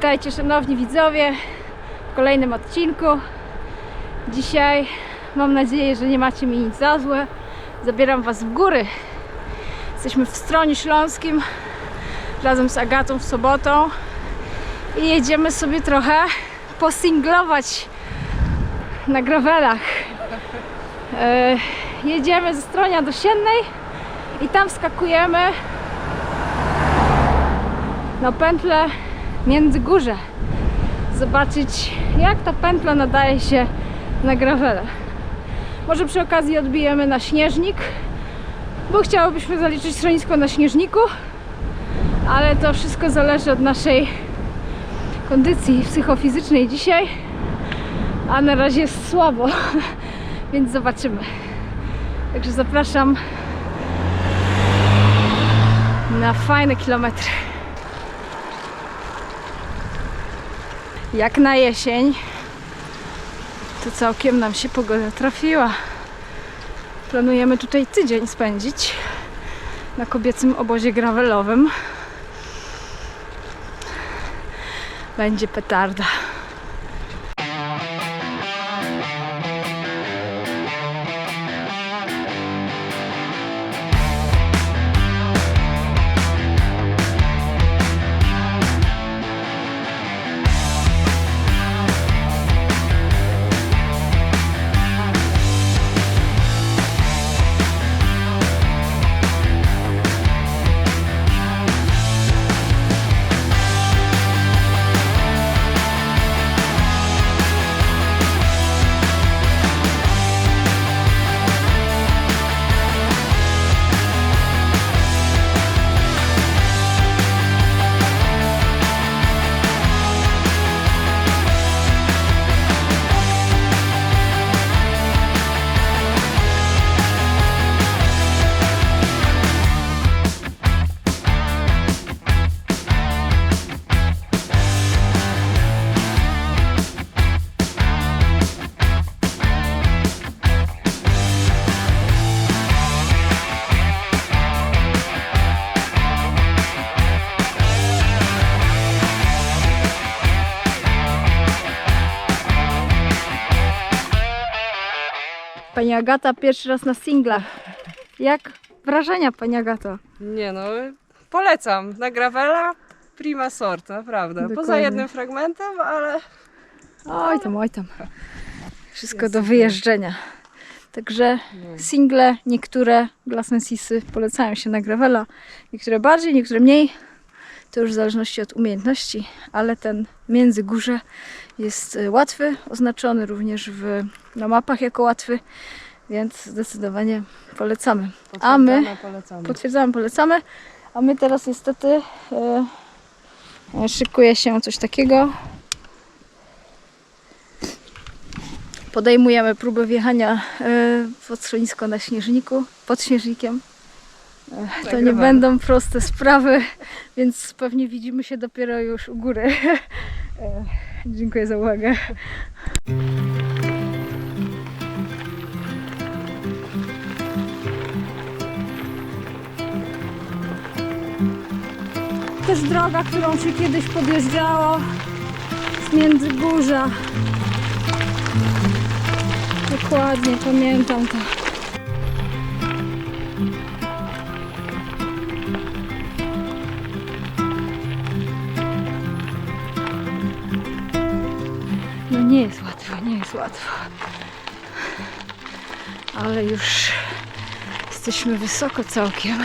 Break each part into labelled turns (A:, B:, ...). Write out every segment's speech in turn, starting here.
A: Witajcie szanowni widzowie w kolejnym odcinku. Dzisiaj mam nadzieję, że nie macie mi nic za złe. Zabieram was w góry. Jesteśmy w Stroniu Śląskim razem z Agatą w sobotą i jedziemy sobie trochę posinglować na gravelach. Jedziemy ze Stronia do Siennej i tam wskakujemy na pętlę Międzygórze. Zobaczyć, jak ta pętla nadaje się na gravele. Może przy okazji odbijemy na śnieżnik, bo chciałobyśmy zaliczyć schronisko na śnieżniku, ale to wszystko zależy od naszej kondycji psychofizycznej dzisiaj, a na razie jest słabo, więc zobaczymy. Także zapraszam na fajne kilometry. Jak na jesień, to całkiem nam się pogoda trafiła. Planujemy tutaj tydzień spędzić na kobiecym obozie gravelowym. Będzie petarda. Pani Agata pierwszy raz na singlach. Jak wrażenia, Pani Agato?
B: Nie no, polecam. Na gravela prima sort, naprawdę.
A: Dokładnie.
B: Poza jednym fragmentem, ale...
A: Oj tam. Wszystko do wyjeżdżenia. Także single, niektóre dla sensisy polecają się na gravela. Niektóre bardziej, niektóre mniej. To już w zależności od umiejętności, ale ten Międzygórze jest łatwy, oznaczony również na mapach jako łatwy, więc zdecydowanie polecamy. A my potwierdzamy, polecamy. A my teraz niestety szykuje się coś takiego. Podejmujemy próbę wjechania pod schronisko na śnieżniku, pod śnieżnikiem. To nie będą proste sprawy, więc pewnie widzimy się dopiero już u góry. Dziękuję za uwagę. Też droga, którą się kiedyś podjeżdżało z Międzygórza. Dokładnie, pamiętam to. No nie jest łatwo. Ale już jesteśmy wysoko całkiem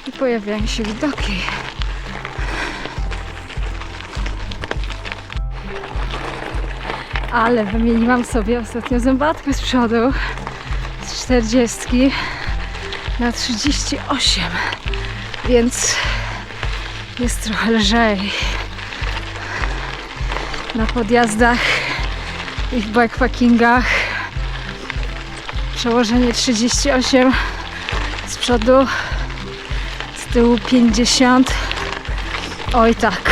A: i pojawiają się widoki. Ale wymieniłam sobie ostatnio zębatkę z przodu z 40 na 38, więc jest trochę lżej. Na podjazdach i w bikepackingach przełożenie 38, z przodu, z tyłu 50. Oj tak,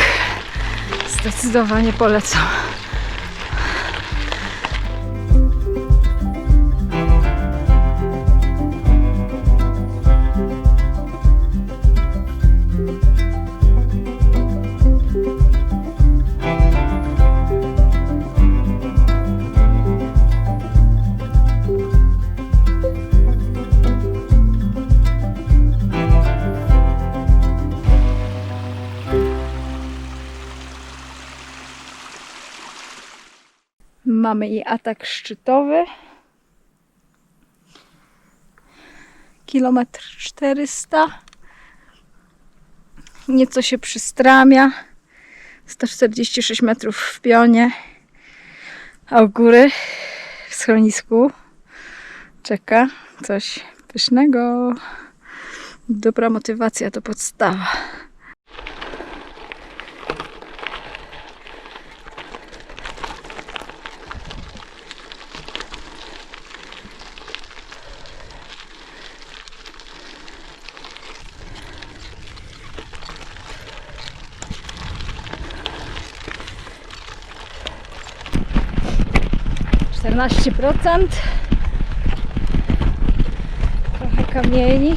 A: zdecydowanie polecam. mamy i atak szczytowy. 1,4 km. Nieco się przystramia. 146 metrów w pionie. A u góry w schronisku czeka coś pysznego. Dobra motywacja to podstawa. %. Trochę kamieni,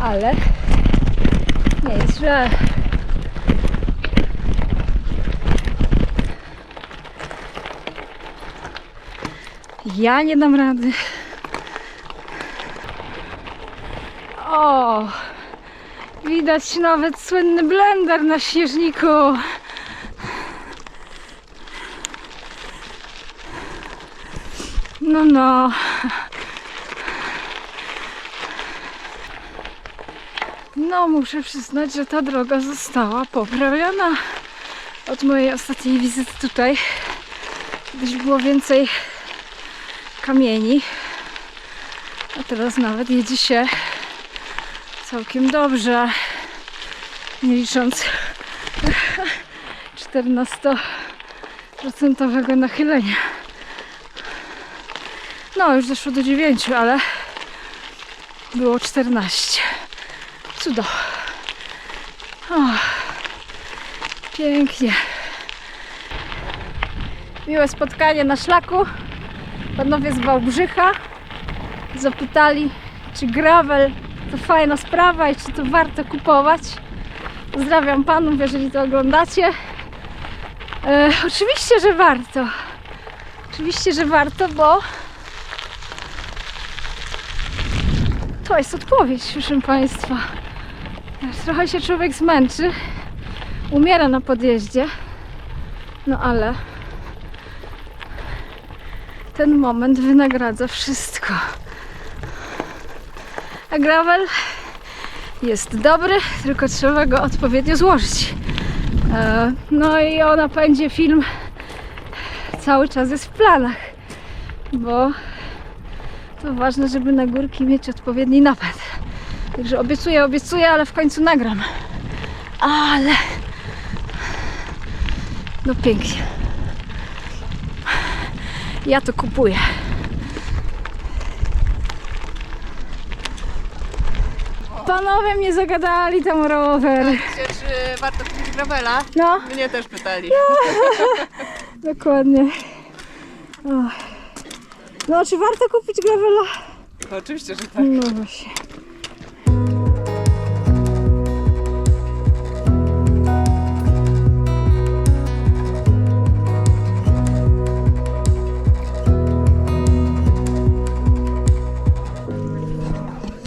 A: ale nie jest źle. Ja nie dam rady. O! Widać nawet słynny blender na śnieżniku. No. No, muszę przyznać, że ta droga została poprawiona od mojej ostatniej wizyty tutaj. Kiedyś było więcej kamieni, a teraz nawet jedzie się całkiem dobrze, nie licząc 14% nachylenia. No, już doszło do 9, ale było 14. Cudo. O, pięknie. Miłe spotkanie na szlaku. Panowie z Wałbrzycha zapytali, czy gravel to fajna sprawa i czy to warto kupować. Pozdrawiam panów, jeżeli to oglądacie. Oczywiście, że warto. Oczywiście, że warto, bo to jest odpowiedź, proszę Państwa. Trochę się człowiek zmęczy, umiera na podjeździe, no ale ten moment wynagradza wszystko. A gravel jest dobry, tylko trzeba go odpowiednio złożyć. No i o napędzie film cały czas jest w planach, bo to ważne, żeby na górki mieć odpowiedni napęd. Także obiecuję, ale w końcu nagram. Ale no pięknie. Ja to kupuję. Panowie mnie zagadali tam o rower.
B: Czy warto kupić gravela?
A: No,
B: Mnie też pytali.
A: dokładnie. O. No, czy warto kupić gravela?
B: No, oczywiście, że tak.
A: No właśnie.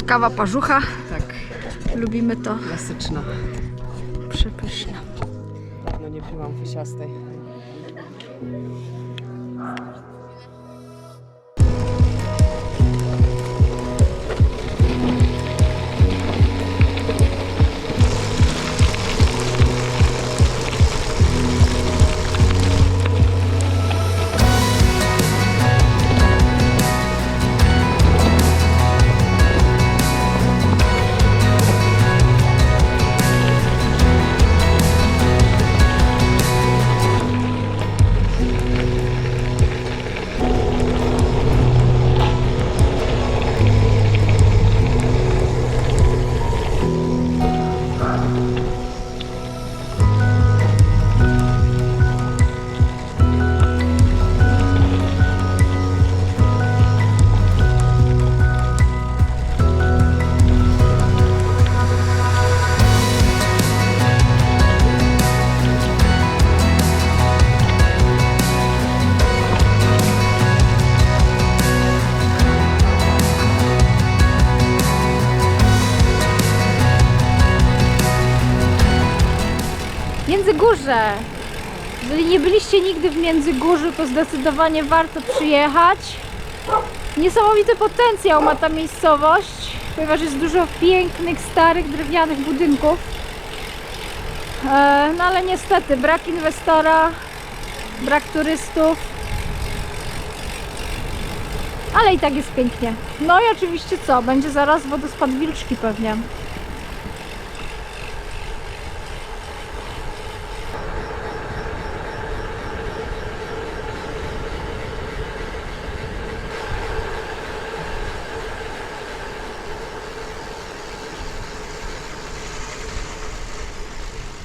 A: Kawa parzucha.
B: Tak,
A: Lubimy to.
B: klasyczna.
A: Przepyszna.
B: Dawno nie piłam fysiastej.
A: Międzygórze. Jeżeli nie byliście nigdy w Międzygórzu, to zdecydowanie warto przyjechać. Niesamowity potencjał ma ta miejscowość, ponieważ jest dużo pięknych, starych, drewnianych budynków. No ale niestety brak inwestora, brak turystów. Ale i tak jest pięknie. No i oczywiście co? Będzie zaraz wodospad Wilczki pewnie.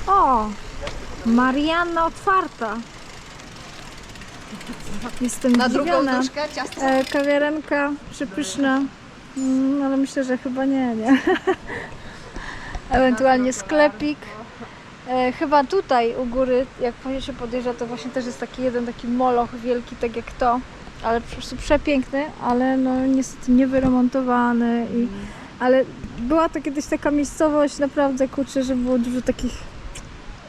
A: O! Marianna otwarta. Jestem
C: Na drugą
A: zdziwiona.
C: nóżkę ciasto.
A: Kawiarenka przepyszna, ale myślę, że chyba nie. Ewentualnie sklepik. Chyba tutaj u góry, jak się podjeżdża, to właśnie też jest taki jeden taki moloch wielki, tak jak to, ale po prostu przepiękny, ale no niestety niewyremontowany. Ale była to kiedyś taka miejscowość, naprawdę kurczę, że było dużo takich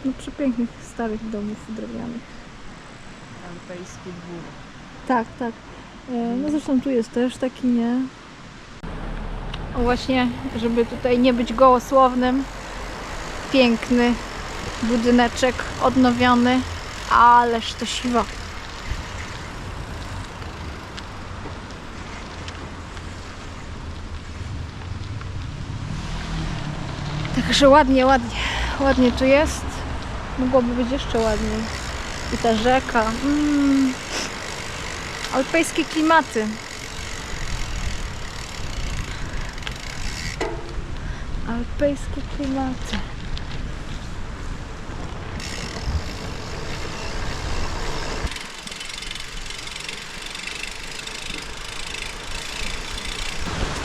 A: no, przepięknych, starych domów drewnianych.
B: Alpejski dwór.
A: Tak, tak. No zresztą tu jest też taki, nie? O właśnie, żeby tutaj nie być gołosłownym, piękny budyneczek odnowiony, ależ to siwo. Także ładnie, ładnie, ładnie tu jest. Mogłoby być jeszcze ładniej. I ta rzeka. Alpejskie klimaty. Alpejskie klimaty.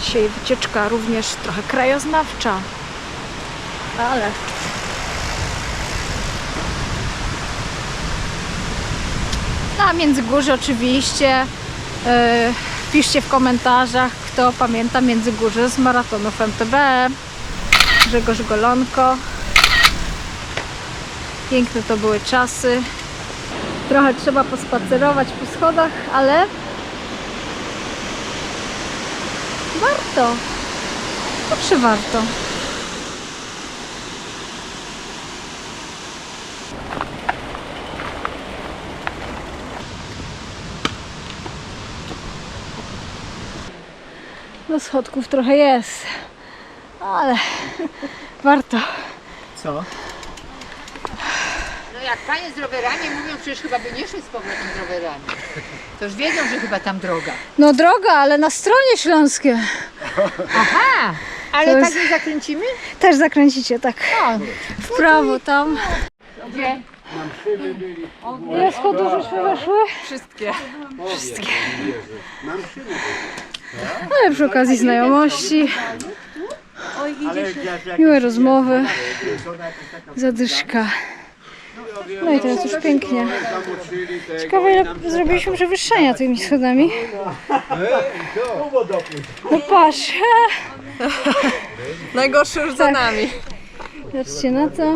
A: Dzisiaj wycieczka również trochę krajoznawcza. Ale na Międzygórze oczywiście. Piszcie w komentarzach, kto pamięta Międzygórze z maratonów MTB. Grzegorz Golonko. Piękne to były czasy. Trochę trzeba pospacerować po schodach, ale warto. Zawsze warto. No schodków trochę jest, ale warto.
C: Co? No jak panie z rowerami mówią, przecież chyba by nie szły z powrotem z rowerami. To już wiedzą, że chyba tam droga.
A: No droga, ale na stronie śląskie.
C: Aha!
A: To
C: Ale
A: jest-
C: tak nie zakręcimy?
A: Też zakręcicie, tak.
C: O,
A: W prawo tam.
C: gdzie?
A: Ile schodów żeśmy weszły?
B: Wszystkie.
A: Ale przy okazji znajomości. Miłe rozmowy. Zadyszka. No i teraz już pięknie. Ciekawe ile zrobiliśmy przewyższenia tymi schodami. No patrz.
B: Najgorsze już za nami.
A: Patrzcie na to.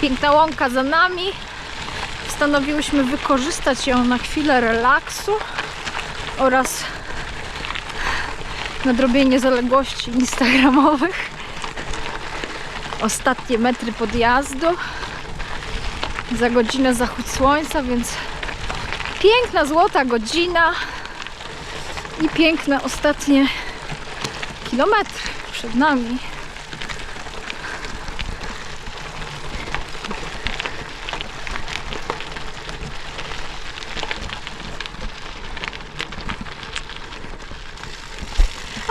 A: Piękna łąka za nami. Postanowiłyśmy wykorzystać ją na chwilę relaksu oraz nadrobienie zaległości instagramowych. Ostatnie metry podjazdu. Za godzinę zachód słońca, więc piękna, złota godzina. I piękne ostatnie kilometry przed nami.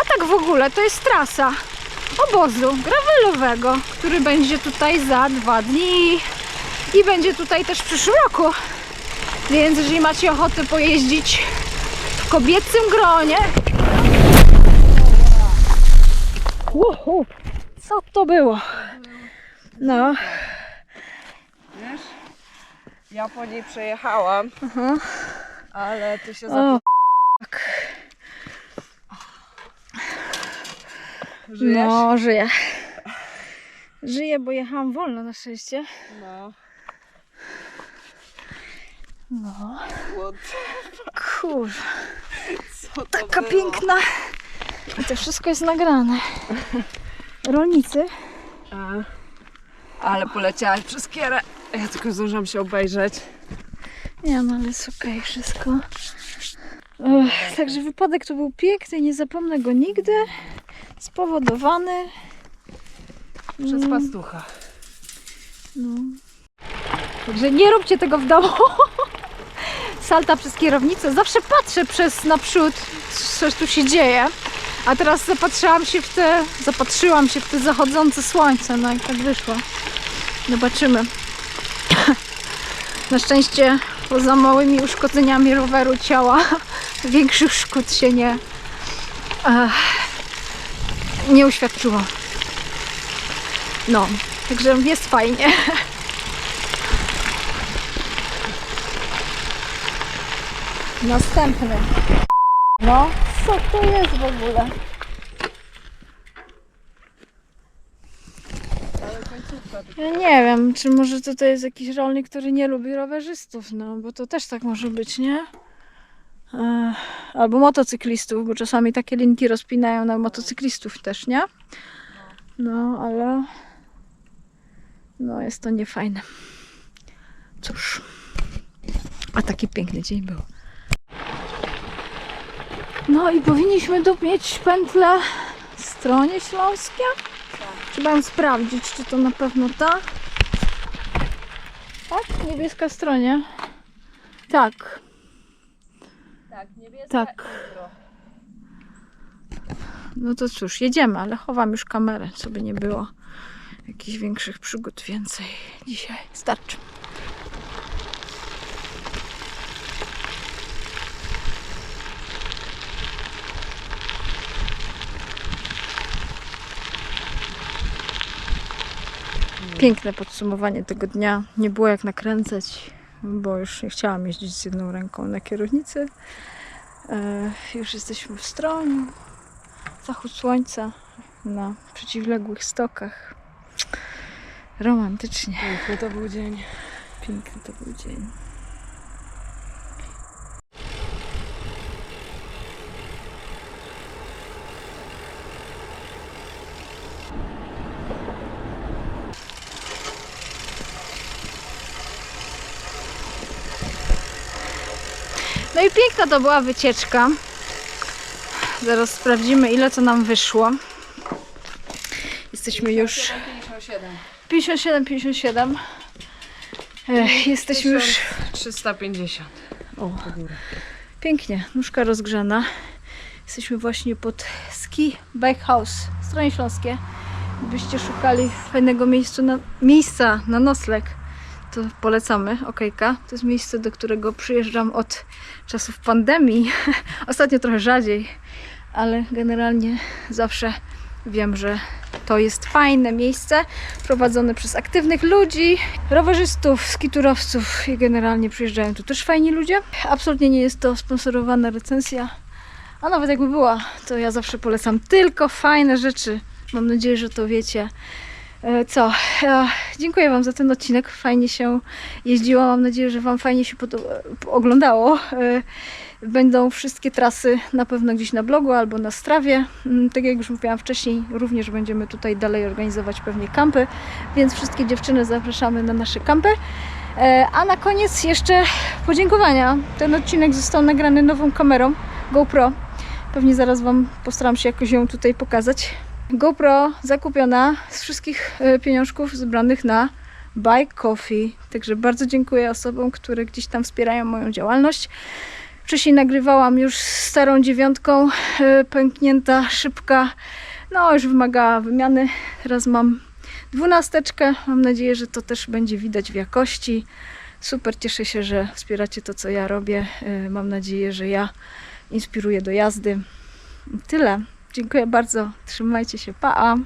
A: A tak w ogóle to jest trasa obozu gravelowego, który będzie tutaj za 2 dni i będzie tutaj też w przyszłym roku. Więc jeżeli macie ochotę pojeździć w kobiecym gronie. Uhu, co to było? No.
B: Wiesz? Ja po niej przejechałam,
A: Aha.
B: ale ty się
A: O, tak.
B: Żyjesz?
A: No, żyję. Żyję, bo jechałam wolno na szczęście.
B: No.
A: No.
B: What?
A: Kurwa,
B: Co to
A: taka
B: było?
A: piękna. I to wszystko jest nagrane. Rolnicy.
B: Ale poleciałaś przez Kierę. Ja tylko zdążyłam się obejrzeć.
A: Nie no, ale jest okej wszystko. Także wypadek to był piękny, nie zapomnę go nigdy. Spowodowany
B: Przez pastucha.
A: No. Także nie róbcie tego w domu. Salta przez kierownicę. Zawsze patrzę naprzód, co tu się dzieje. A teraz zapatrzyłam się w te zachodzące słońce. No i tak wyszło. Zobaczymy. Na szczęście poza małymi uszkodzeniami roweru ciała większych szkód się nie uświadczyło. No, także jest fajnie. Następny. No, co to jest w ogóle? Ja nie wiem, czy może to jest jakiś rolnik, który nie lubi rowerzystów, no bo to też tak może być, nie? Albo motocyklistów, bo czasami takie linki rozpinają na motocyklistów też, nie? No, ale no jest to niefajne. Cóż, a taki piękny dzień był. No i powinniśmy tu mieć pętlę w stronie śląskie. Trzeba ją sprawdzić, czy to na pewno ta. Tak? Niebieska stronie. Tak.
B: Tak, niebieska.
A: Tak. No to cóż, jedziemy, ale chowam już kamerę, co by nie było. Jakichś większych przygód więcej dzisiaj. Starczy. Piękne podsumowanie tego dnia. Nie było jak nakręcać, bo już nie chciałam jeździć z jedną ręką na kierownicy. Już jesteśmy w Stroniu. Zachód słońca na przeciwległych stokach. Romantycznie.
B: Piękny to był dzień.
A: Piękny to był dzień. No i piękna to była wycieczka. Zaraz sprawdzimy, ile to nam wyszło. Jesteśmy już 57. Jesteśmy już
B: 350.
A: o, pięknie, nóżka rozgrzana. Jesteśmy właśnie pod Ski Bike House w Stronie Śląskie. Gdybyście szukali fajnego miejsca na nocleg, to polecamy. Okejka. To jest miejsce, do którego przyjeżdżam od czasów pandemii. Ostatnio trochę rzadziej, ale generalnie zawsze wiem, że to jest fajne miejsce prowadzone przez aktywnych ludzi, rowerzystów, skiturowców i generalnie przyjeżdżają tu też fajni ludzie. Absolutnie nie jest to sponsorowana recenzja, a nawet jakby była, to ja zawsze polecam tylko fajne rzeczy. Mam nadzieję, że to wiecie. Co? Dziękuję Wam za ten odcinek. Fajnie się jeździło. Mam nadzieję, że Wam fajnie się oglądało. Będą wszystkie trasy na pewno gdzieś na blogu albo na Strawie. Tak jak już mówiłam wcześniej, również będziemy tutaj dalej organizować pewnie kampy, więc wszystkie dziewczyny zapraszamy na nasze kampy. A na koniec jeszcze podziękowania. Ten odcinek został nagrany nową kamerą GoPro. Pewnie zaraz Wam postaram się jakoś ją tutaj pokazać. GoPro zakupiona z wszystkich pieniążków zebranych na Buy Coffee. Także bardzo dziękuję osobom, które gdzieś tam wspierają moją działalność. Wcześniej nagrywałam już starą 9, pęknięta, szybka. No, już wymagała wymiany. Teraz mam 12. Mam nadzieję, że to też będzie widać w jakości. Super, cieszę się, że wspieracie to, co ja robię. Mam nadzieję, że ja inspiruję do jazdy. Tyle. Dziękuję bardzo. Trzymajcie się. Pa!